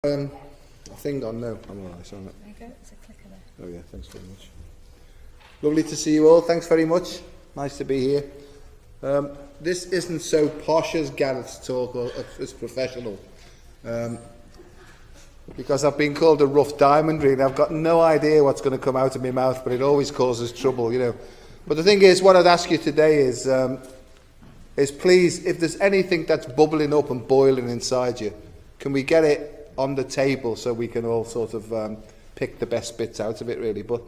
A thing on? No, I'm all right on it. There you go, there's a clicker there. Oh yeah, thanks very much. Lovely to see you all. Thanks very much. Nice to be here. This isn't so posh as Gareth's talk or as professional. Because I've been called a rough diamond, really. I've got no idea what's going to come out of my mouth, but it always causes trouble, you know. But the thing is, what I'd ask you today is please, if there's anything that's bubbling up and boiling inside you, can we get it on the table so we can all sort of pick the best bits out of it, really. But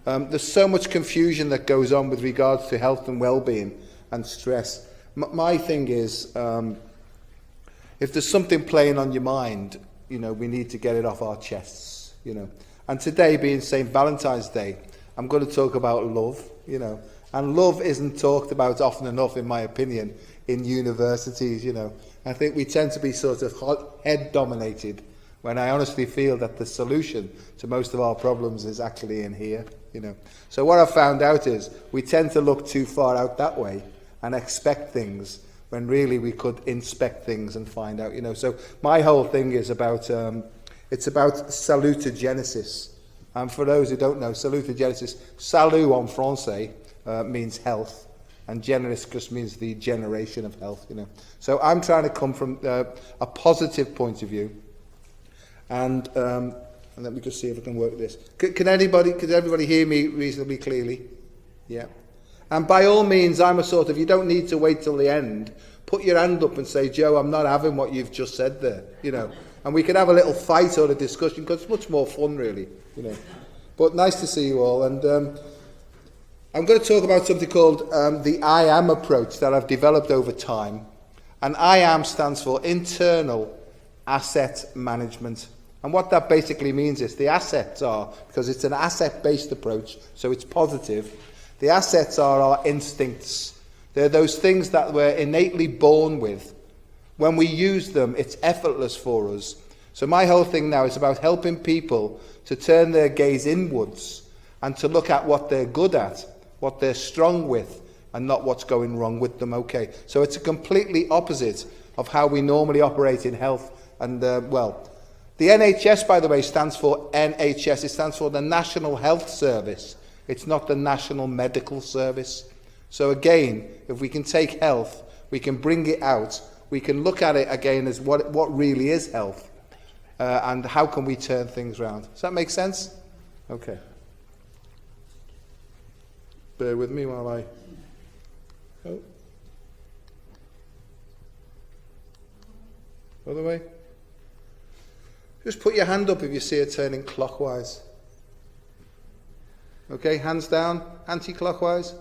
there's so much confusion that goes on with regards to health and well-being and stress. My thing is, if there's something playing on your mind, you know, we need to get it off our chests, you know. And today, being St. Valentines Day, I'm going to talk about love, you know. And love isn't talked about often enough, in my opinion, in universities, you know. I think we tend to be sort of head-dominated, when I honestly feel that the solution to most of our problems is actually in here, you know. So what I've found out is we tend to look too far out that way and expect things when really we could inspect things and find out, you know. So my whole thing is about, it's about salutogenesis. And for those who don't know, salutogenesis, salut en français means health, and generis just means the generation of health, you know. So I'm trying to come from a positive point of view. And let me just see if I can work this. Can everybody hear me reasonably clearly? Yeah. And by all means, I'm a sort of, you don't need to wait till the end. Put your hand up and say, Joe, I'm not having what you've just said there, you know. And we can have a little fight or a discussion, because it's much more fun, really, you know. But nice to see you all. And I'm going to talk about something called the I am approach that I've developed over time. And I am stands for internal asset management. And what that basically means is the assets are, because it's an asset-based approach, so it's positive, the assets are our instincts. They're those things that we're innately born with. When we use them, it's effortless for us. So my whole thing now is about helping people to turn their gaze inwards and to look at what they're good at, what they're strong with, and not what's going wrong with them, okay? So it's a completely opposite of how we normally operate in health. And, the NHS, by the way, stands for NHS. It stands for the National Health Service. It's not the National Medical Service. So again, if we can take health, we can bring it out, we can look at it again as what really is health, and how can we turn things around. Does that make sense? Okay. Bear with me while I... Oh. Other way. Just put your hand up if you see it turning clockwise. Okay, hands down, anti-clockwise.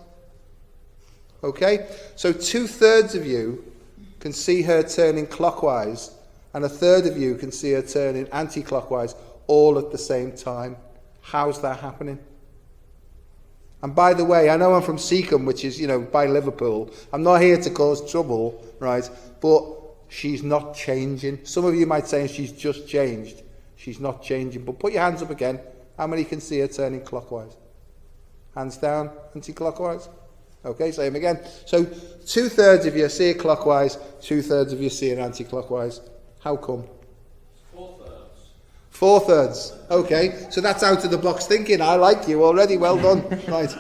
Okay, so 2/3 of you can see her turning clockwise, and 1/3 of you can see her turning anti-clockwise all at the same time. How's that happening? And by the way, I know I'm from Seacombe, which is, you know, by Liverpool. I'm not here to cause trouble, right? But she's not changing. Some of you might say she's just changed. She's not changing. But put your hands up again. How many can see her turning clockwise? Hands down, anti-clockwise. Okay, same again. So 2/3 of you see it clockwise, 2/3 of you see it anti-clockwise. How come? 4/3. 4/3. Okay, so that's out of the box thinking. I like you already. Well done. Right.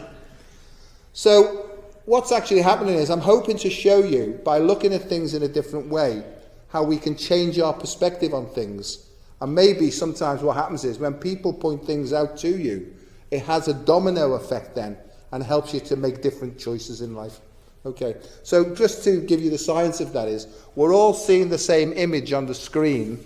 So what's actually happening is I'm hoping to show you, by looking at things in a different way, how we can change our perspective on things. And maybe sometimes what happens is when people point things out to you, it has a domino effect then and helps you to make different choices in life. Okay, so just to give you the science of that is, we're all seeing the same image on the screen,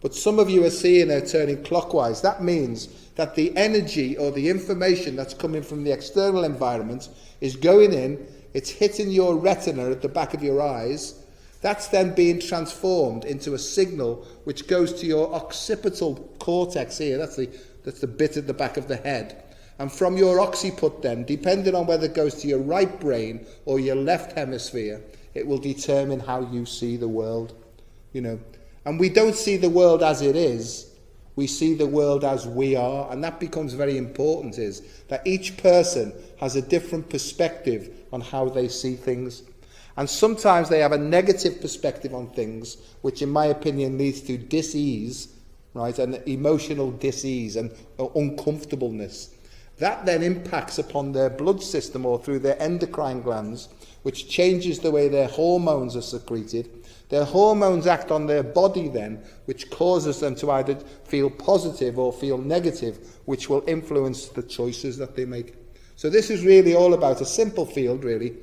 but some of you are seeing her turning clockwise. That means that the energy or the information that's coming from the external environment is going in, it's hitting your retina at the back of your eyes. That's then being transformed into a signal which goes to your occipital cortex here. That's the bit at the back of the head. And from your occiput then, depending on whether it goes to your right brain or your left hemisphere, it will determine how you see the world, you know. And we don't see the world as it is, we see the world as we are. And that becomes very important, is that each person has a different perspective on how they see things. And sometimes they have a negative perspective on things, which in my opinion leads to dis-ease right, and emotional dis-ease and uncomfortableness. That then impacts upon their blood system or through their endocrine glands, which changes the way their hormones are secreted. Their hormones act on their body then, which causes them to either feel positive or feel negative, which will influence the choices that they make. So this is really all about a simple field, really.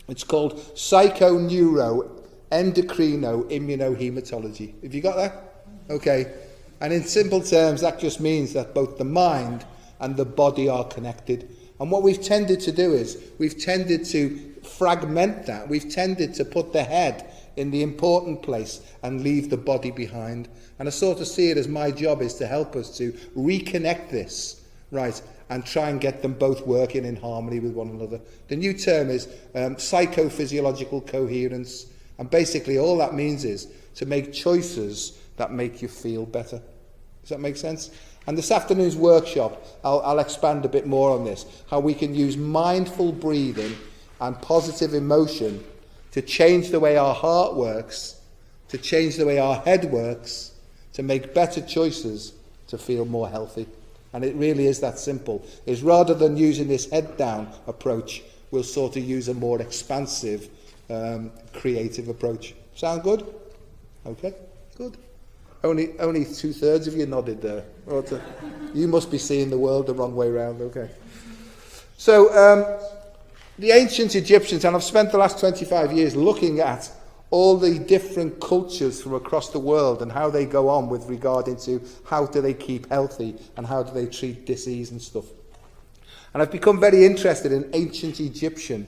It's called psychoneuroendocrino-immunohematology. Have you got that? Okay. And in simple terms, that just means that both the mind and the body are connected. And what we've tended to do is, we've tended to fragment that. We've tended to put the head in the important place and leave the body behind. And I sort of see it as my job is to help us to reconnect this, right, and try and get them both working in harmony with one another. The new term is psychophysiological coherence. And basically all that means is to make choices that make you feel better. Does that make sense? And this afternoon's workshop, I'll expand a bit more on this, how we can use mindful breathing and positive emotion to change the way our heart works, to change the way our head works, to make better choices, to feel more healthy. And it really is that simple. Is rather than using this head-down approach, we'll sort of use a more expansive, creative approach. Sound good? Okay, good. Only 2/3 of you nodded there. You must be seeing the world the wrong way round. Okay. So the ancient Egyptians, and I've spent the last 25 years looking at all the different cultures from across the world and how they go on with regard into how do they keep healthy and how do they treat disease and stuff. And I've become very interested in ancient Egyptian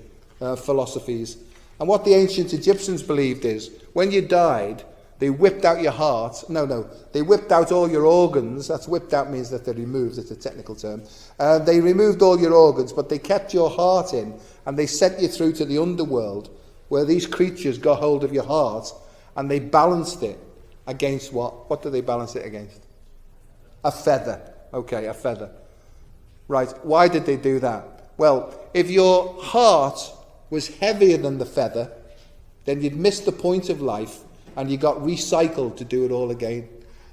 philosophies. And what the ancient Egyptians believed is, when you died, they whipped out your heart. They whipped out all your organs. That's whipped out means that they removed. It's a technical term. They removed all your organs, but they kept your heart in, and they sent you through to the underworld, where these creatures got hold of your heart, and they balanced it against what? What do they balance it against? A feather. Okay, a feather. Right, why did they do that? Well, if your heart was heavier than the feather, then you'd miss the point of life, and you got recycled to do it all again.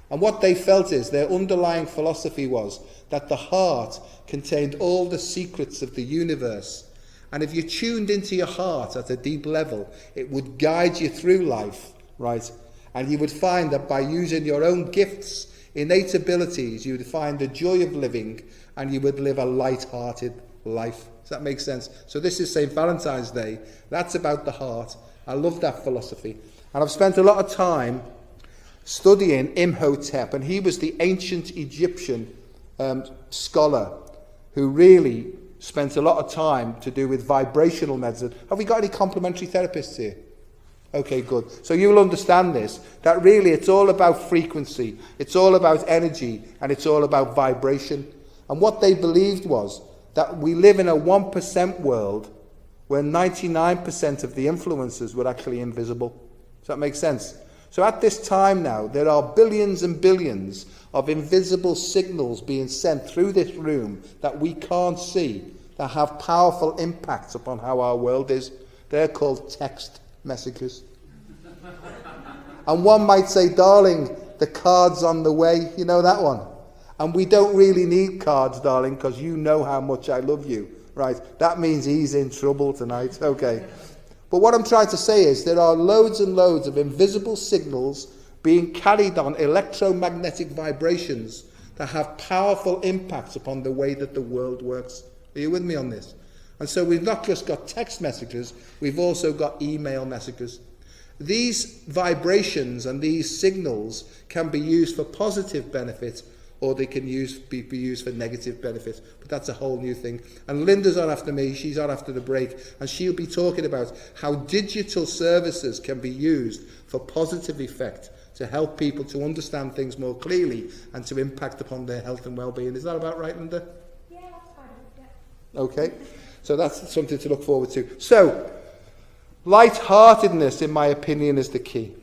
And what they felt is, their underlying philosophy was that the heart contained all the secrets of the universe. And if you tuned into your heart at a deep level, it would guide you through life, right? And you would find that by using your own gifts, innate abilities, you would find the joy of living, and you would live a light-hearted life. Does that make sense? So this is St. Valentine's Day. That's about the heart. I love that philosophy. And I've spent a lot of time studying Imhotep, and he was the ancient Egyptian scholar who really spent a lot of time to do with vibrational medicine. Have we got any complementary therapists here? Okay, good. So you'll understand this, that really it's all about frequency, it's all about energy, and it's all about vibration. And what they believed was that we live in a 1% world where 99% of the influences were actually invisible. Does that make sense? So at this time now, there are billions and billions of invisible signals being sent through this room that we can't see, that have powerful impacts upon how our world is. They're called text messages. And one might say, darling, the card's on the way. You know that one? And we don't really need cards, darling, because you know how much I love you. Right? That means he's in trouble tonight. Okay. But what I'm trying to say is there are loads and loads of invisible signals being carried on electromagnetic vibrations that have powerful impacts upon the way that the world works. Are you with me on this? And so we've not just got text messages, we've also got email messages. These vibrations and these signals can be used for positive benefit, or they can be used for negative benefit. But that's a whole new thing. And Linda's on after me, she's on after the break, and she'll be talking about how digital services can be used for positive effect to help people to understand things more clearly and to impact upon their health and well-being. Is that about right, Linda? Yeah, that's fine. Yeah. Okay, so that's something to look forward to. So, light-heartedness, in my opinion, is the key.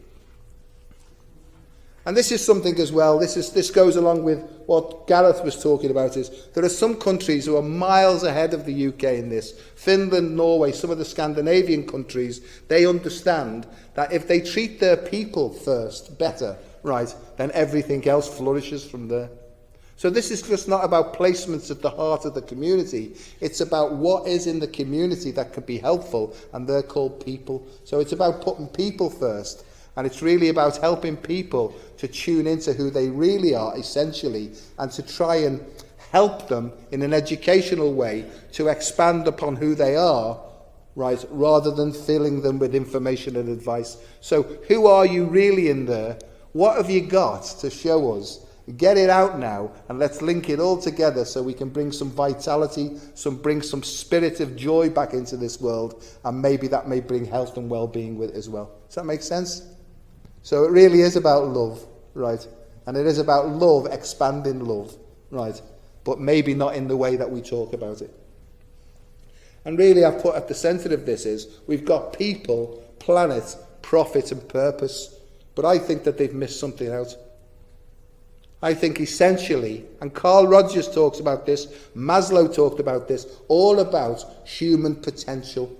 And this is something as well, this goes along with what Gareth was talking about, is there are some countries who are miles ahead of the UK in this. Finland, Norway, some of the Scandinavian countries, they understand that if they treat their people first better, right, then everything else flourishes from there. So this is just not about placements at the heart of the community. It's about what is in the community that could be helpful, and they're called people. So it's about putting people first, and it's really about helping people to tune into who they really are, essentially, and to try and help them in an educational way to expand upon who they are, right, rather than filling them with information and advice. So who are you really in there? What have you got to show us? Get it out now, and let's link it all together so we can bring some vitality, bring some spirit of joy back into this world, and maybe that may bring health and well-being with it as well. Does that make sense? So it really is about love, right? And it is about love, expanding love, right? But maybe not in the way that we talk about it. And really I've put at the centre of this is, we've got people, planet, profit and purpose. But I think that they've missed something out. I think essentially, and Carl Rogers talks about this, Maslow talked about this, all about human potential.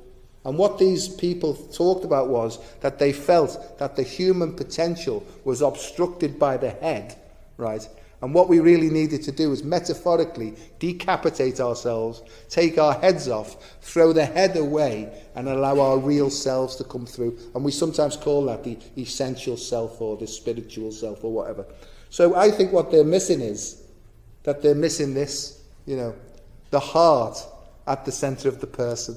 And what these people talked about was that they felt that the human potential was obstructed by the head, right? And what we really needed to do was metaphorically decapitate ourselves, take our heads off, throw the head away, and allow our real selves to come through. And we sometimes call that the essential self or the spiritual self or whatever. So I think what they're missing is that they're missing this, the heart at the centre of the person.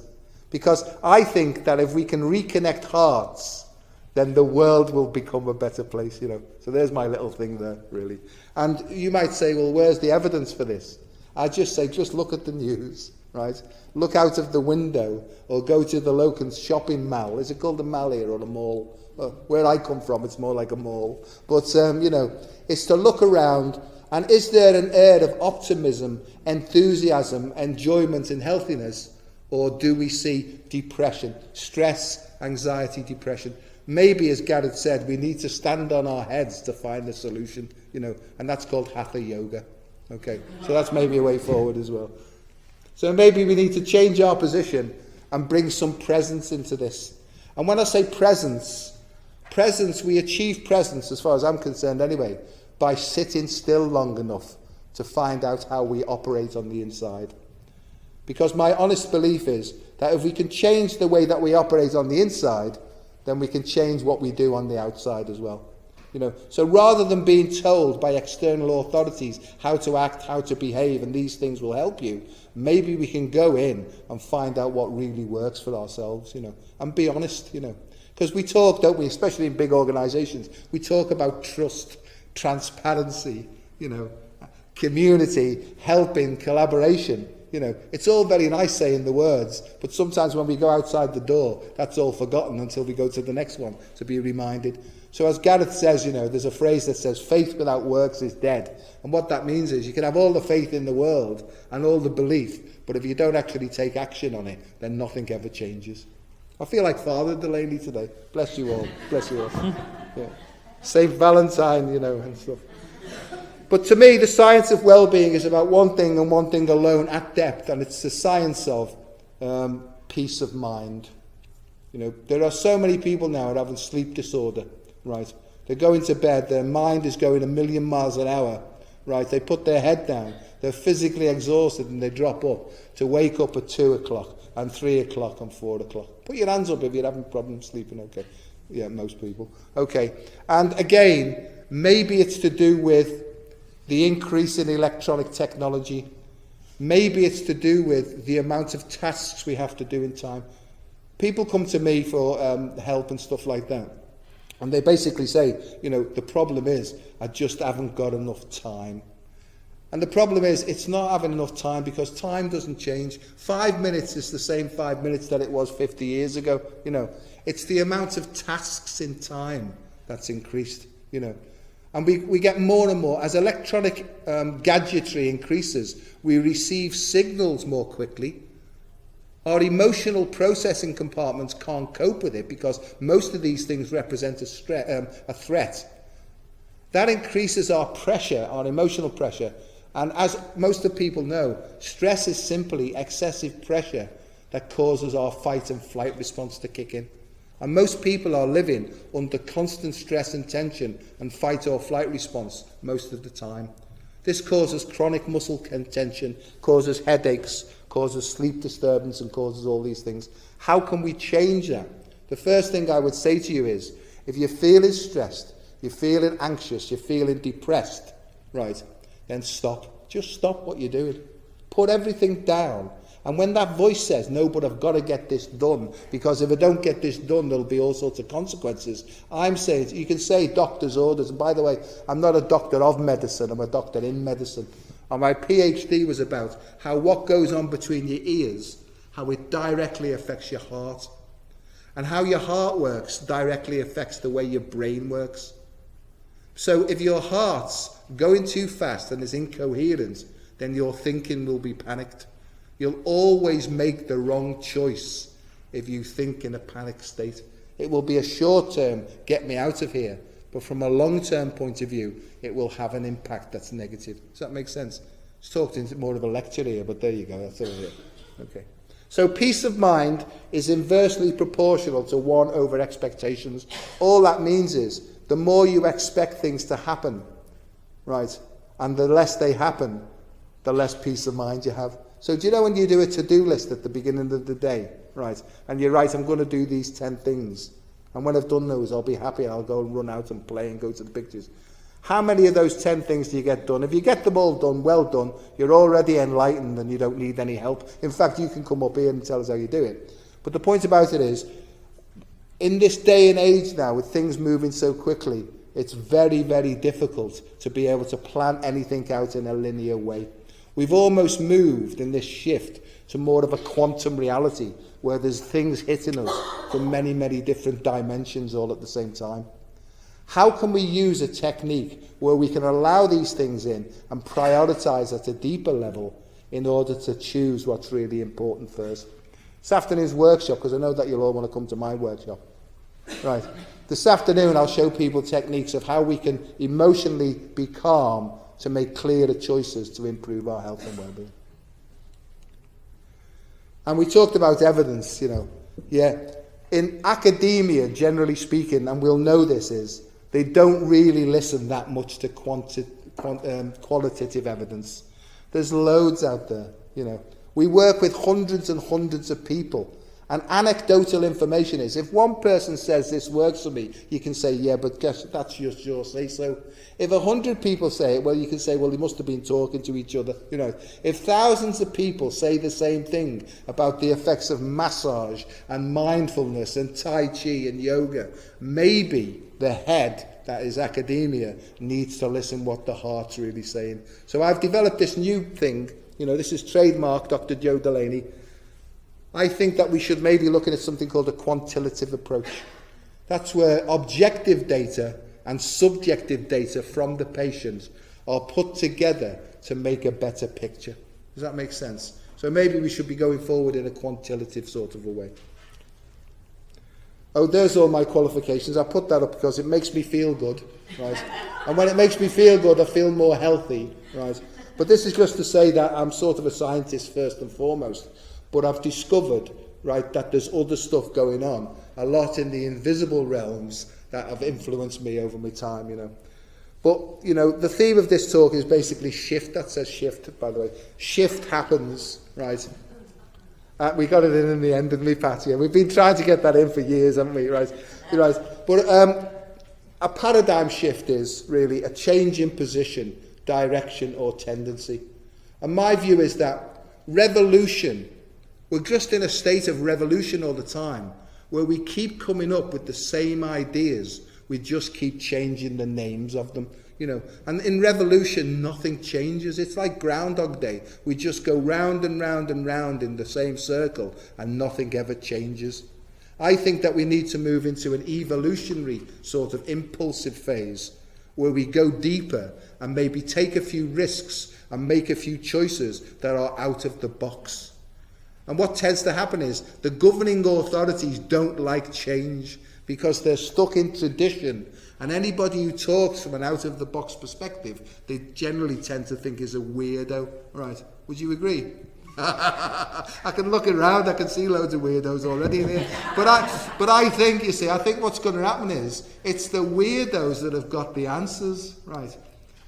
Because I think that if we can reconnect hearts, then the world will become a better place, So there's my little thing there, really. And you might say, well, where's the evidence for this? I just say, just look at the news, right? Look out of the window or go to the local shopping mall. Is it called a mall here or a mall? Well, where I come from, it's more like a mall. But, it's to look around, and is there an air of optimism, enthusiasm, enjoyment and healthiness? Or do we see depression, stress, anxiety, depression? Maybe, as Gareth said, we need to stand on our heads to find the solution, and that's called Hatha Yoga. Okay, so that's maybe a way forward as well. So maybe we need to change our position and bring some presence into this. And when I say presence, we achieve presence, as far as I'm concerned anyway, by sitting still long enough to find out how we operate on the inside. Because my honest belief is that if we can change the way that we operate on the inside, then we can change what we do on the outside as well. So rather than being told by external authorities how to act, how to behave, and these things will help you, maybe we can go in and find out what really works for ourselves, and be honest, Because we talk, don't we, especially in big organisations, we talk about trust, transparency, community, helping, collaboration. It's all very nice saying the words, but sometimes when we go outside the door, that's all forgotten until we go to the next one to be reminded. So as Gareth says, there's a phrase that says, faith without works is dead. And what that means is you can have all the faith in the world and all the belief, but if you don't actually take action on it, then nothing ever changes. I feel like Father Delaney today. Bless you all. Bless you all. Yeah. Saint Valentine, and stuff. But to me, the science of well-being is about one thing and one thing alone at depth, and it's the science of peace of mind. There are so many people now who are having sleep disorder, right? They're going to bed, their mind is going 1,000,000 miles an hour, right? They put their head down, they're physically exhausted, and they drop up to wake up at 2 o'clock and 3 o'clock and 4 o'clock. Put your hands up if you're having problems sleeping, okay? Yeah, most people. Okay. And again, maybe it's to do with the increase in electronic technology. Maybe it's to do with the amount of tasks we have to do in time. People come to me for help and stuff like that. And they basically say, the problem is I just haven't got enough time. And the problem is it's not having enough time because time doesn't change. 5 minutes is the same 5 minutes that it was 50 years ago. It's the amount of tasks in time that's increased, And we get more and more. As electronic gadgetry increases, we receive signals more quickly. Our emotional processing compartments can't cope with it because most of these things represent a threat. That increases our pressure, our emotional pressure. And as most of the people know, stress is simply excessive pressure that causes our fight and flight response to kick in. And most people are living under constant stress and tension and fight or flight response most of the time. This causes chronic muscle tension, causes headaches, causes sleep disturbance, and causes all these things. How can we change that? The first thing I would say to you is, if you're feeling stressed, you're feeling anxious, you're feeling depressed, right, then stop. Just stop what you're doing. Put everything down. And when that voice says, no, but I've got to get this done, because if I don't get this done, there'll be all sorts of consequences. I'm saying, you can say doctor's orders. And by the way, I'm not a doctor of medicine, I'm a doctor in medicine. And my PhD was about how what goes on between your ears, how it directly affects your heart. And how your heart works directly affects the way your brain works. So if your heart's going too fast and is incoherent, then your thinking will be panicked. You'll always make the wrong choice if you think in a panic state. It will be a short-term, get me out of here, but from a long-term point of view, it will have an impact that's negative. Does that make sense? It's talked into more of a lecture here, but there you go, that's all it is. Okay. So peace of mind is inversely proportional to 1 over expectations. All that means is, the more you expect things to happen, right, and the less they happen, the less peace of mind you have. So do you know when you do a to-do list at the beginning of the day, right, and you're right, I'm going to do these 10 things, and when I've done those, I'll be happy, and I'll go and run out and play and go to the pictures. How many of those 10 things do you get done? If you get them all done, well done, you're already enlightened and you don't need any help. In fact, you can come up here and tell us how you do it. But the point about it is, in this day and age now, with things moving so quickly, it's very, very difficult to be able to plan anything out in a linear way. We've almost moved in this shift to more of a quantum reality, where there's things hitting us from many, many different dimensions all at the same time. How can we use a technique where we can allow these things in and prioritise at a deeper level in order to choose what's really important first? This afternoon's workshop, because I know that you'll all want to come to my workshop. Right. This afternoon I'll show people techniques of how we can emotionally be calm to make clearer choices to improve our health and well-being. And we talked about evidence, In academia, generally speaking, and we'll know this is, they don't really listen that much to qualitative evidence. There's loads out there, We work with hundreds and hundreds of people. And anecdotal information is, if one person says this works for me, you can say, yeah, but guess that's just your say-so. If 100 people say it, well, you can say, well, they must have been talking to each other. If thousands of people say the same thing about the effects of massage and mindfulness and Tai Chi and yoga, maybe the head, that is academia, needs to listen what the heart's really saying. So I've developed this new thing, this is trademark Dr. Joe Delaney. I think that we should maybe look at something called a quantitative approach. That's where objective data and subjective data from the patient are put together to make a better picture. Does that make sense? So maybe we should be going forward in a quantitative sort of a way. Oh, there's all my qualifications. I put that up because it makes me feel good, right? And when it makes me feel good, I feel more healthy, right? But this is just to say that I'm sort of a scientist first and foremost. But I've discovered, right, that there's other stuff going on, a lot in the invisible realms that have influenced me over my time, But, the theme of this talk is basically shift. That says shift, by the way. Shift happens, right? We got it in the end, didn't we, Patty? We've been trying to get that in for years, haven't we, right? Right. But a paradigm shift is really a change in position, direction, or tendency. And my view is that revolution, we're just in a state of revolution all the time, where we keep coming up with the same ideas, we just keep changing the names of them, And in revolution, nothing changes. It's like Groundhog Day. We just go round and round and round in the same circle, and nothing ever changes. I think that we need to move into an evolutionary sort of impulsive phase, where we go deeper and maybe take a few risks and make a few choices that are out of the box. And what tends to happen is the governing authorities don't like change because they're stuck in tradition. And anybody who talks from an out-of-the-box perspective, they generally tend to think is a weirdo. Right? Would you agree? I can look around, I can see loads of weirdos already in here. But I think, you see, I think what's going to happen is, it's the weirdos that have got the answers, right?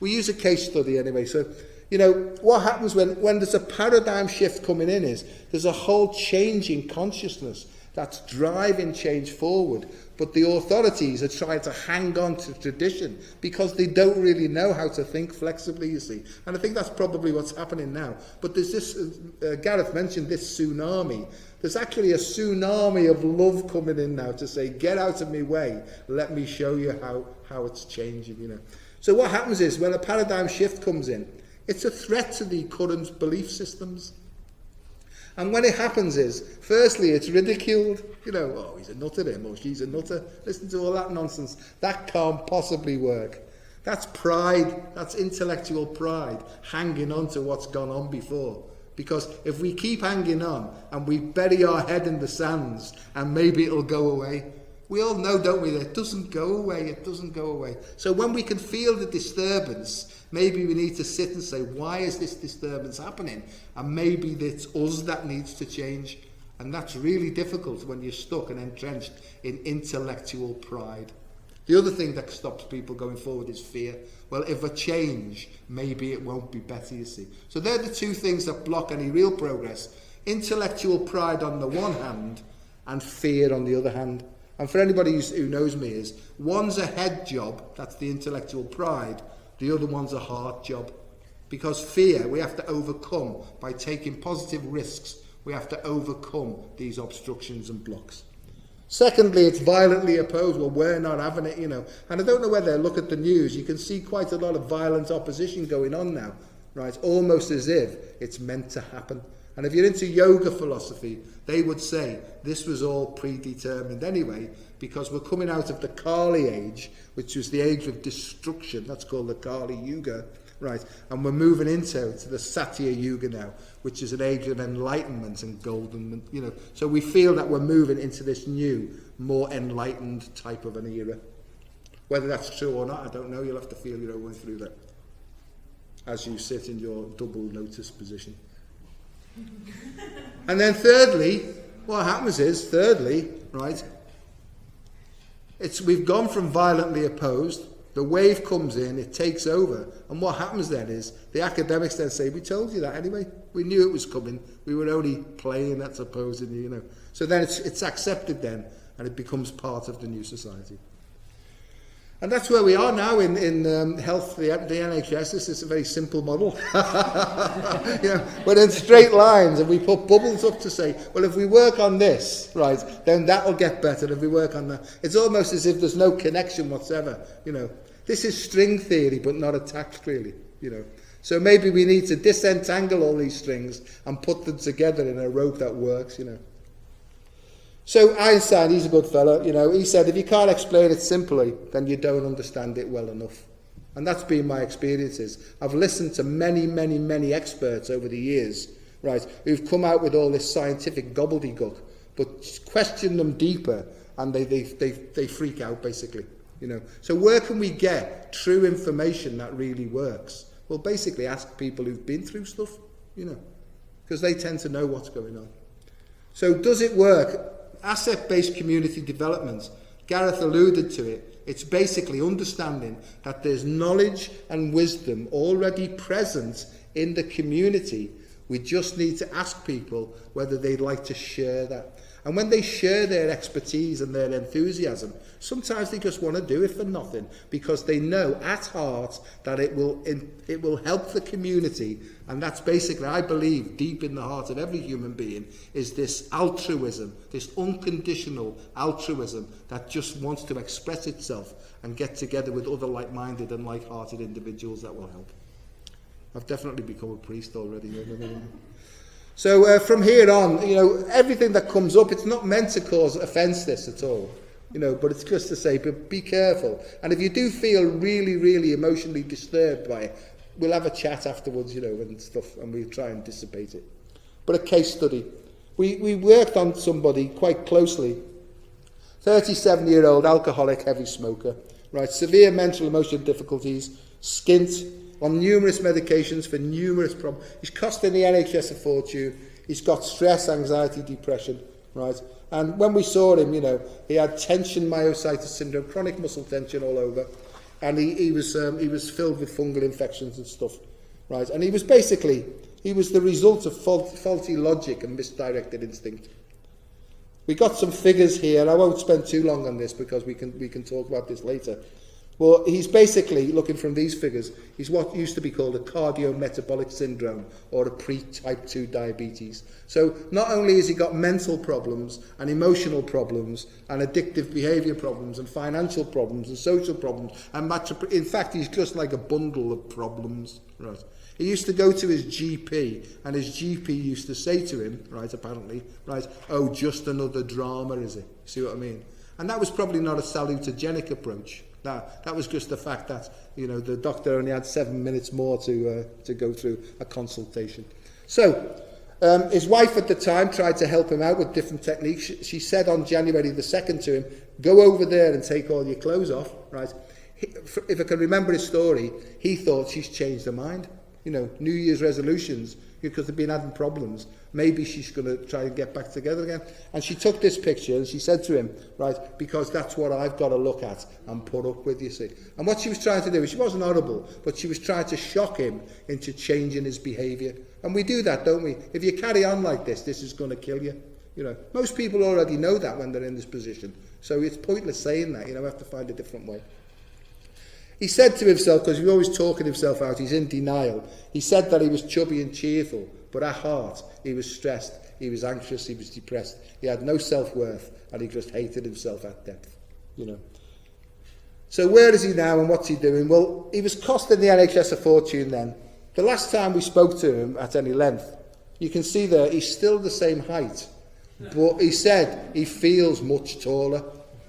We use a case study anyway, so, you know, what happens when there's a paradigm shift coming in is, there's a whole change in consciousness that's driving change forward. But the authorities are trying to hang on to tradition because they don't really know how to think flexibly, you see. And I think that's probably what's happening now. But there's this, Gareth mentioned this tsunami. There's actually a tsunami of love coming in now to say, get out of my way, let me show you how it's changing, you know. So what happens is, when a paradigm shift comes in, it's a threat to the current belief systems. And when it happens is, firstly, it's ridiculed. You know, oh, he's a nutter, him, or she's a nutter. Listen to all that nonsense. That can't possibly work. That's pride. That's intellectual pride, hanging on to what's gone on before. Because if we keep hanging on and we bury our head in the sands and maybe it'll go away, we all know, don't we, that it doesn't go away, it doesn't go away. So when we can feel the disturbance, maybe we need to sit and say, why is this disturbance happening? And maybe it's us that needs to change. And that's really difficult when you're stuck and entrenched in intellectual pride. The other thing that stops people going forward is fear. Well, if I change, maybe it won't be better, you see. So they're the two things that block any real progress. Intellectual pride on the one hand, and fear on the other hand. And for anybody who knows me, is one's a head job, that's the intellectual pride, the other one's a heart job. Because fear we have to overcome by taking positive risks. We have to overcome these obstructions and blocks. Secondly, it's violently opposed. Well, we're not having it, you know. And I don't know whether, look at the news, you can see quite a lot of violent opposition going on now, right? Almost as if it's meant to happen. And if you're into yoga philosophy, they would say this was all predetermined anyway, because we're coming out of the Kali age, which was the age of destruction. That's called the Kali Yuga, right? And we're moving into the Satya Yuga now, which is an age of enlightenment and golden, you know. So we feel that we're moving into this new, more enlightened type of an era. Whether that's true or not, I don't know. You'll have to feel your own way through that as you sit in your double notice position. And then thirdly, what happens is, right, we've gone from violently opposed, the wave comes in, it takes over, and what happens then is, the academics then say, we told you that anyway, we knew it was coming, we were only playing that supposedly, you know. So then it's accepted then, and it becomes part of the new society. And that's where we are now in health, the NHS. This is a very simple model. You know, we're in straight lines, and we put bubbles up to say, well, if we work on this, right, then that'll get better. If we work on that, it's almost as if there's no connection whatsoever. You know, this is string theory, but not attached really. You know, so maybe we need to disentangle all these strings and put them together in a rope that works. You know. So Einstein, he's a good fellow, you know, he said, if you can't explain it simply, then you don't understand it well enough. And that's been my experiences. I've listened to many, many, many experts over the years, right, who've come out with all this scientific gobbledygook, but question them deeper and they freak out, basically, you know. So where can we get true information that really works? Well, basically ask people who've been through stuff, you know, because they tend to know what's going on. So does it work? Asset-based community development, Gareth alluded to it, it's basically understanding that there's knowledge and wisdom already present in the community. We just need to ask people whether they'd like to share that. And when they share their expertise and their enthusiasm, sometimes they just want to do it for nothing, because they know at heart that it will help the community. And that's basically, I believe, deep in the heart of every human being, is this altruism, this unconditional altruism that just wants to express itself and get together with other like-minded and like-hearted individuals that will help. I've definitely become a priest already. So from here on, you know, everything that comes up, it's not meant to cause offence, this at all, you know, but it's just to say, but be careful. And if you do feel really, really emotionally disturbed by it, we'll have a chat afterwards, you know, and stuff, and we'll try and dissipate it. But a case study. We worked on somebody quite closely, 37-year-old alcoholic, heavy smoker, right, severe mental emotional difficulties, skint, on numerous medications for numerous problems. He's costing the NHS a fortune. He's got stress, anxiety, depression, right? And when we saw him, he had tension myositis syndrome, chronic muscle tension all over, and he was filled with fungal infections and stuff, right? And he was the result of faulty logic and misdirected instinct. We got some figures here. I won't spend too long on this because we can talk about this later. Well, he's basically, looking from these figures, he's what used to be called a cardiometabolic syndrome or a pre-type 2 diabetes. So not only has he got mental problems and emotional problems and addictive behaviour problems and financial problems and social problems, and in fact, he's just like a bundle of problems. Right? He used to go to his GP, and his GP used to say to him, right, apparently, right, oh, just another drama, is it? See what I mean? And that was probably not a salutogenic approach. That was just the fact that, the doctor only had 7 minutes more to go through a consultation. So, his wife at the time tried to help him out with different techniques. She said on January the 2nd to him, go over there and take all your clothes off, right? If I can remember his story, he thought she's changed her mind. New Year's resolutions, because they've been having problems. Maybe she's going to try and get back together again. And she took this picture and she said to him, right, because that's what I've got to look at and put up with, you see. And what she was trying to do, she wasn't horrible, but she was trying to shock him into changing his behaviour. And we do that, don't we? If you carry on like this is going to kill you. Most people already know that when they're in this position. So it's pointless saying that, we have to find a different way. He said to himself, because he's always talking himself out, he's in denial. He said that he was chubby and cheerful, but at heart, he was stressed, he was anxious, he was depressed. He had no self-worth, and he just hated himself at depth, So where is he now, and what's he doing? Well, he was costing the NHS a fortune then. The last time we spoke to him at any length, you can see there, he's still the same height, but he said he feels much taller.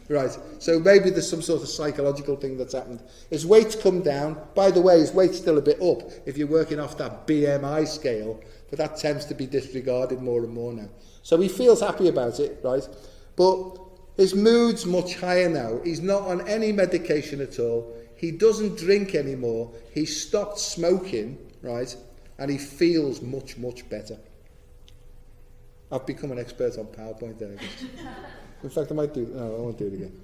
Right, so maybe there's some sort of psychological thing that's happened. His weight's come down. By the way, his weight's still a bit up if you're working off that BMI scale, but that tends to be disregarded more and more now. So he feels happy about it, right? But his mood's much higher now. He's not on any medication at all. He doesn't drink anymore. He stopped smoking, right? And he feels much, much better. I've become an expert on PowerPoint there, I guess. In fact, I won't do it again.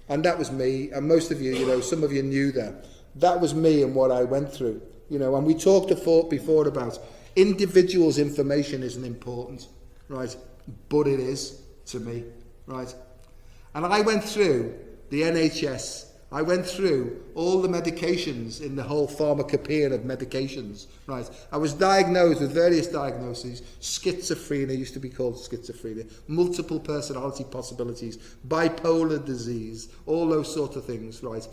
And that was me, and most of you, some of you knew that. That was me and what I went through, and we talked before about individuals' information isn't important, right? But it is to me, right? And I went through the NHS. I went through all the medications in the whole pharmacopoeia of medications, right? I was diagnosed with various diagnoses. Schizophrenia used to be called schizophrenia. Multiple personality possibilities. Bipolar disease. All those sort of things, right?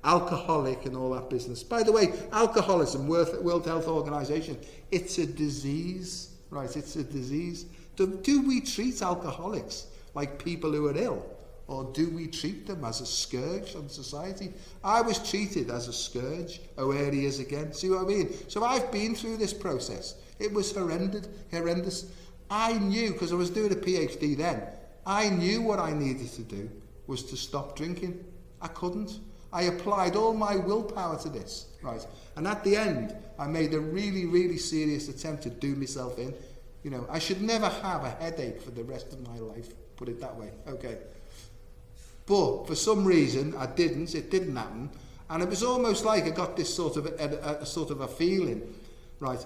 Alcoholic and all that business. By the way, alcoholism, World Health Organization, it's a disease, right? It's a disease. Do we treat alcoholics like people who are ill? Or do we treat them as a scourge on society? I was treated as a scourge. Oh, here he is again. See what I mean? So I've been through this process. It was horrendous. I knew, because I was doing a PhD then, I knew what I needed to do was to stop drinking. I couldn't. I applied all my willpower to this, right? And at the end, I made a really, really serious attempt to do myself in. I should never have a headache for the rest of my life. Put it that way. Okay. But for some reason, it didn't happen. And it was almost like I got this sort of a feeling, right?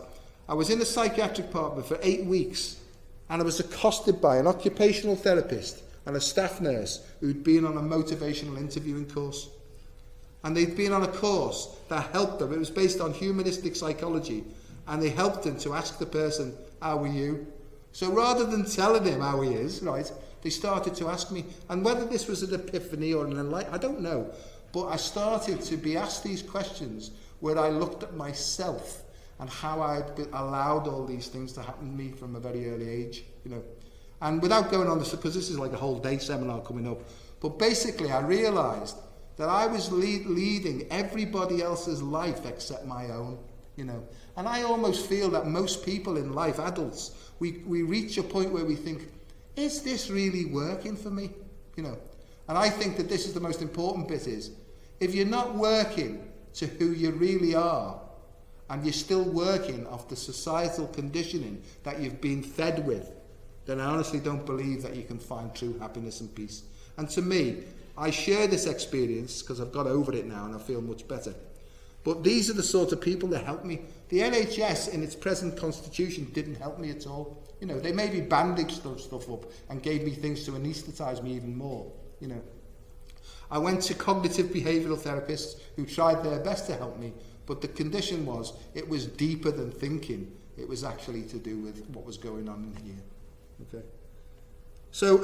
I was in a psychiatric department for 8 weeks, and I was accosted by an occupational therapist and a staff nurse who'd been on a motivational interviewing course. And they'd been on a course that helped them. It was based on humanistic psychology, and they helped them to ask the person, how are you? So rather than telling him how he is, right, they started to ask me, and whether this was an epiphany or an enlightenment, I don't know, but I started to be asked these questions where I looked at myself and how I'd allowed all these things to happen to me from a very early age, And without going on this, because this is like a whole day seminar coming up, but basically I realised that I was leading everybody else's life except my own, And I almost feel that most people in life, adults, we reach a point where we think, is this really working for me? And I think that this is the most important bit is, if you're not working to who you really are, and you're still working off the societal conditioning that you've been fed with, then I honestly don't believe that you can find true happiness and peace. And to me, I share this experience because I've got over it now and I feel much better. But these are the sort of people that help me. The NHS in its present constitution didn't help me at all. You know, they maybe bandaged stuff up and gave me things to anaesthetise me even more, you know. I went to cognitive behavioural therapists who tried their best to help me, but the condition was it was deeper than thinking. It was actually to do with what was going on in here. Okay. So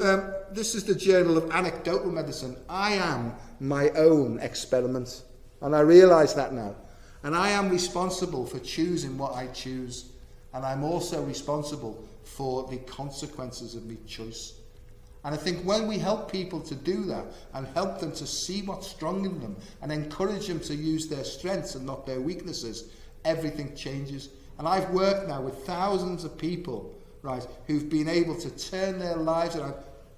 this is the Journal of Anecdotal Medicine. I am my own experiment, and I realise that now. And I am responsible for choosing what I choose, and I'm also responsible for the consequences of my choice. And I think when we help people to do that and help them to see what's strong in them and encourage them to use their strengths and not their weaknesses, everything changes. And I've worked now with thousands of people, right, who've been able to turn their lives around.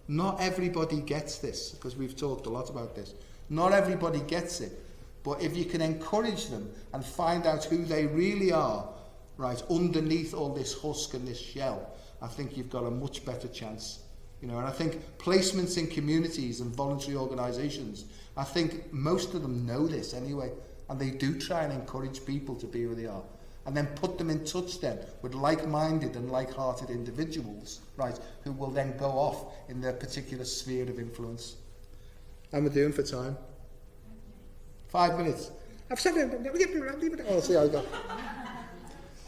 Not everybody gets this, because we've talked a lot about this. Not everybody gets it. But if you can encourage them and find out who they really are, right, underneath all this husk and this shell, I think you've got a much better chance. You know, and I think placements in communities and voluntary organisations, I think most of them know this anyway, and they do try and encourage people to be who they are, and then put them in touch then with like-minded and like-hearted individuals, right, who will then go off in their particular sphere of influence. How am I doing for time? 5 minutes. I've said it. Oh, see how I go.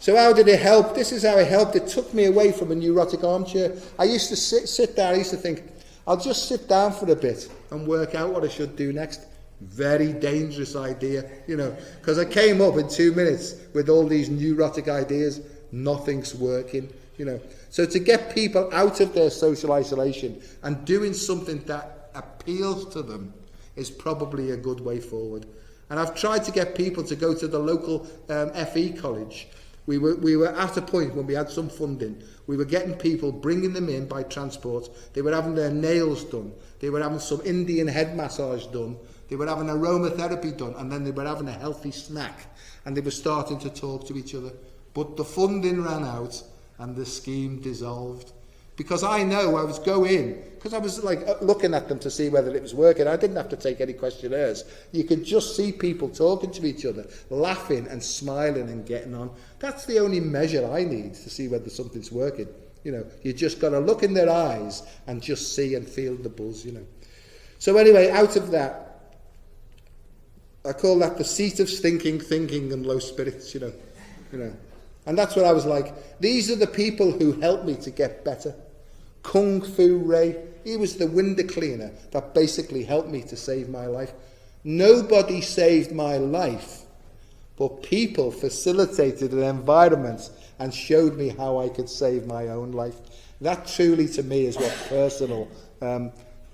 So how did it help? This is how it helped. It took me away from a neurotic armchair. I used to sit there, I used to think, I'll just sit down for a bit and work out what I should do next. Very dangerous idea, you know, because I came up in 2 minutes with all these neurotic ideas. Nothing's working, you know. So to get people out of their social isolation and doing something that appeals to them is probably a good way forward. And I've tried to get people to go to the local FE college. We were at a point when we had some funding. We were getting people, bringing them in by transport. They were having their nails done. They were having some Indian head massage done. They were having aromatherapy done. And then they were having a healthy snack. And they were starting to talk to each other. But the funding ran out and the scheme dissolved. Because I know I was going, because I was like looking at them to see whether it was working. I didn't have to take any questionnaires. You could just see people talking to each other, laughing and smiling and getting on. That's the only measure I need to see whether something's working. You know, you just got to look in their eyes and just see and feel the buzz, you know. So anyway, out of that, I call that the seat of stinking thinking and low spirits, you know. And that's what I was like. These are the people who helped me to get better. Kung Fu Ray, he was the window cleaner that basically helped me to save my life. Nobody saved my life, but people facilitated an environment and showed me how I could save my own life. That truly to me is what personal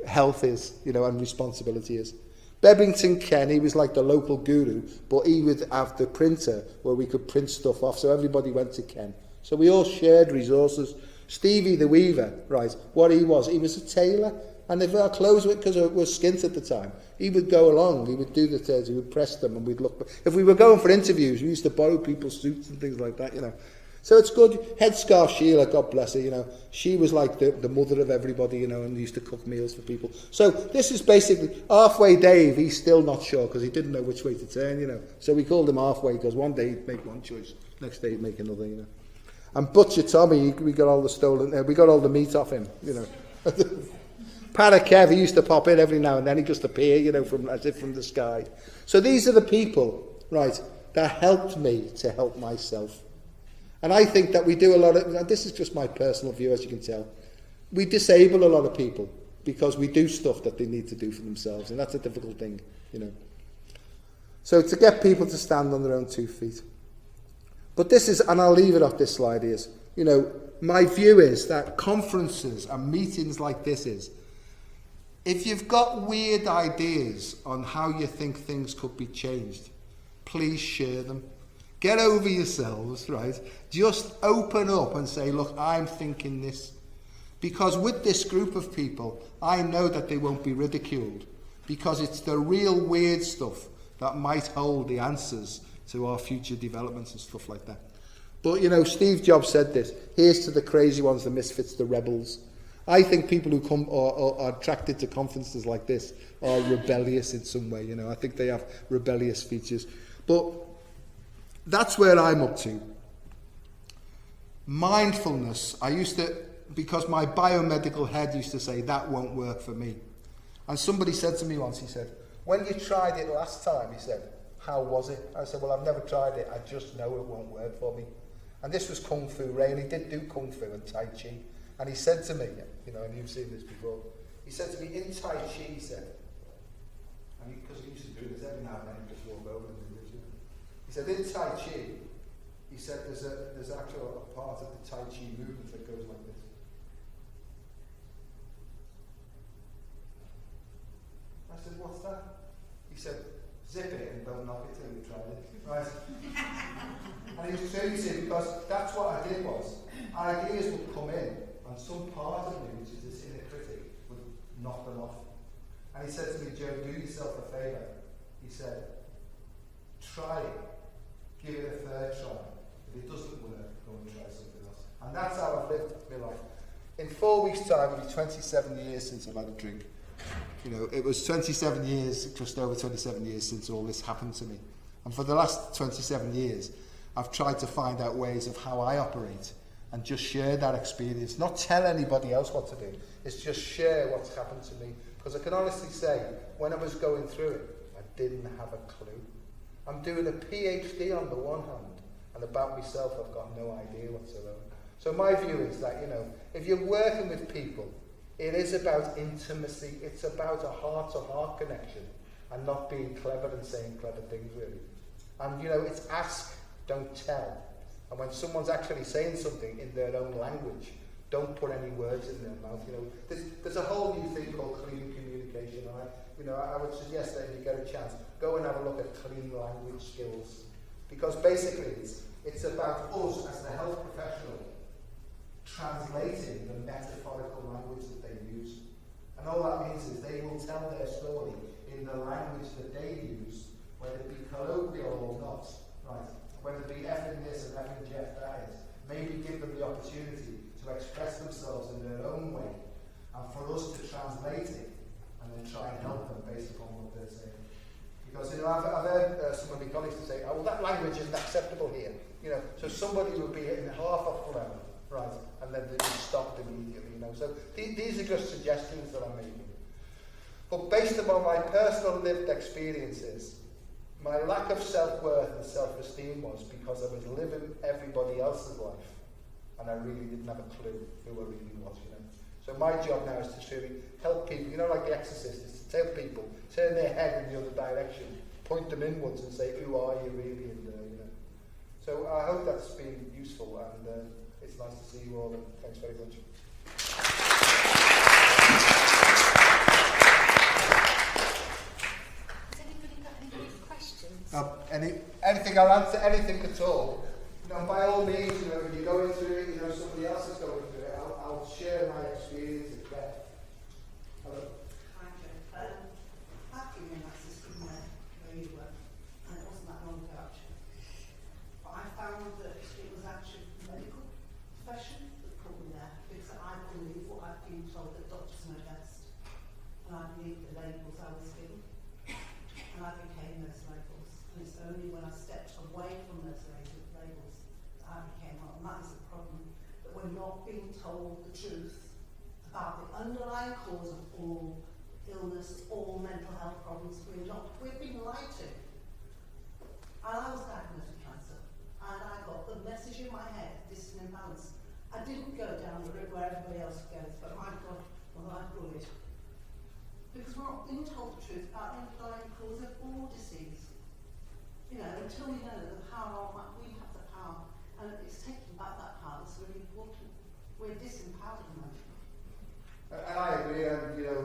health is, you know, and responsibility is. Bebington Ken, he was like the local guru, but he would have the printer where we could print stuff off, so everybody went to Ken. So we all shared resources. Stevie the Weaver, right, what he was a tailor, and if our clothes were, because it was skint at the time, he would go along, he would do the tails, he would press them, and we'd look. If we were going for interviews, we used to borrow people's suits and things like that, you know. So it's good. Headscarf Sheila, God bless her, you know, she was like the mother of everybody, you know, and used to cook meals for people. So this is basically Halfway Dave. He's still not sure because he didn't know which way to turn, you know. So we called him Halfway because one day he'd make one choice, next day he'd make another, you know. And Butcher Tommy, we got all the meat off him, you know. Para Kev, he used to pop in every now and then. He'd just appear, you know, as if from the sky. So these are the people, right, that helped me to help myself. And I think that we do a lot of, and this is just my personal view, as you can tell, we disable a lot of people because we do stuff that they need to do for themselves, and that's a difficult thing, you know. So to get people to stand on their own 2 feet. But this is, and I'll leave it off this slide, is, you know, my view is that conferences and meetings like this is, if you've got weird ideas on how you think things could be changed, please share them. Get over yourselves, right? Just open up and say, look, I'm thinking this. Because with this group of people, I know that they won't be ridiculed. Because it's the real weird stuff that might hold the answers to our future developments and stuff like that. But, you know, Steve Jobs said this, here's to the crazy ones, the misfits, the rebels. I think people who come or are attracted to conferences like this are rebellious in some way, you know. I think they have rebellious features. But that's where I'm up to. Mindfulness, I used to, because my biomedical head used to say, that won't work for me. And somebody said to me once, he said, when you tried it last time, he said, how was it? I said, well, I've never tried it, I just know it won't work for me. And this was Kung Fu Ray, and he did do Kung Fu and Tai Chi. And he said to me, you know, and you've seen this before, he said to me, in Tai Chi, he said, and because he used to do this every now and then, he just walk over and do this, you know. He said, in Tai Chi, he said, there's actually a part of the Tai Chi movement that goes like this. I said, what's that? He said, zip it and don't knock it till you try it. Right? And he was true, you see, because that's what I did was, ideas would come in, and some part of me, which is this inner critic, would knock them off. And he said to me, Joe, do yourself a favour. He said, try it. Give it a third try. If it doesn't work, go and try something else. And that's how I've lived my life. In 4 weeks' time, it'll be 27 years since I've had a drink. You know, it was 27 years, just over 27 years since all this happened to me. And for the last 27 years, I've tried to find out ways of how I operate and just share that experience. Not tell anybody else what to do. It's just share what's happened to me. Because I can honestly say, when I was going through it, I didn't have a clue. I'm doing a PhD on the one hand, and about myself, I've got no idea whatsoever. So my view is that, you know, if you're working with people, it is about intimacy. It's about a heart-to-heart connection and not being clever and saying clever things, really. And, you know, it's ask, don't tell. And when someone's actually saying something in their own language, don't put any words in their mouth. You know, there's a whole new thing called clean communication. And I would suggest that if you get a chance, go and have a look at clean language skills. Because basically, it's about us as the health professional translating the metaphorical language that they use. And all that means is they will tell their story in the language that they use, whether it be colloquial or not, right? Whether it be effing this and effing Jeff that is. Maybe give them the opportunity to express themselves in their own way, and for us to translate it, and then try and help them based upon what they're saying. Because, you know, I've heard some of my colleagues to say, oh, well, that language isn't acceptable here. You know, so somebody would be in half a flow, right, and then they'd be stopped immediately, you know. So these are just suggestions that I'm making. But based upon my personal lived experiences, my lack of self-worth and self-esteem was because I was living everybody else's life, and I really didn't have a clue who I really was, you know. So my job now is to truly help people, you know, like The Exorcist, is to tell people, turn their head in the other direction, point them inwards and say, who are you really, and, you know. So I hope that's been useful, and it's nice to see you all, and thanks very much. Has anybody got any good questions? Anything, I'll answer anything at all. You know, by all means, you know, when you're going through it, you know, somebody else is going through it, I'll share my experience with Beth. Hello. Hi, Joe. I've been in that system where you were, and it wasn't that long ago, actually. But I found that it was actually the medical profession that put me there, because I believe what I've been told that doctors know best, and I believe the labels I was given, and I became those labels. And it's only when I stepped away from those labels that I became one. And that is the problem, that we're not being told the truth about the underlying cause of all illness, all mental health problems. We're being lied to. And I was diagnosed with cancer, and I got the message in my head, this is an imbalance. I didn't go down the route where everybody else goes, but my God, well, I bullied. Because we're not being told the truth about the underlying cause of all disease. You know, until we know the power of we have the power, and it's taking back that power that's really important. We're disempowered at the moment. And I agree, and you know,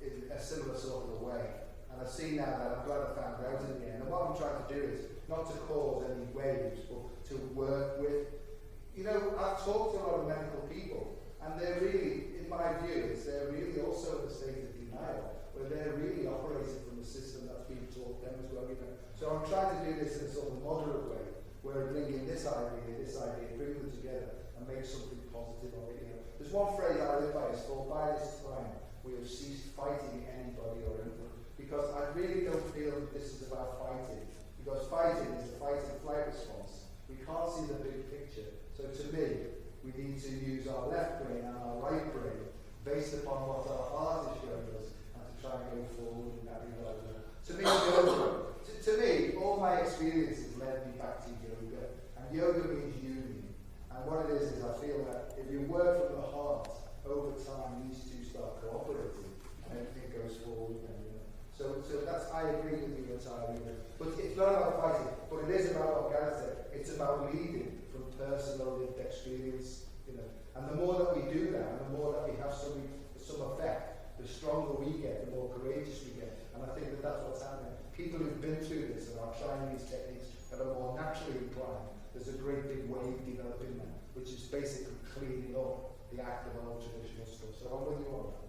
in a similar sort of a way. And I've seen now that I'm glad I found out in the end. And what I'm trying to do is not to cause any waves, but to work with. You know, I've talked to a lot of medical people, and they're really, in my view, they're really also in a state of denial, where they're really operating from a the system that's being taught them as well. You know. So I'm trying to do this in a sort of moderate way, where I bring in this idea, bring them together and make something positive of it. You know. There's one phrase I live by, it's called, by this time we have ceased fighting anybody or anything. Because I really don't feel that this is about fighting. Because fighting is a fight and flight response. We can't see the big picture. So to me, we need to use our left brain and our right brain based upon what our heart is showing us and to try and go forward in that regard. To me, all my experiences led me back to yoga. And yoga means union. And what it is I feel that if you work from the heart, over time these two start cooperating and everything goes forward. And, you know. So that's, I agree with you entirely. But it's not about fighting, but it is about what Gareth said. It's about leading from personal lived experience. You know. And the more that we do that, and the more that we have some effect, the stronger we get, the more courageous we get. And I think that that's what's happening. People who've been through this and are trying these techniques that are more naturally inclined, there's a great big wave developing now, which is basically cleaning up the act of old traditional stuff. So I'm with you on that.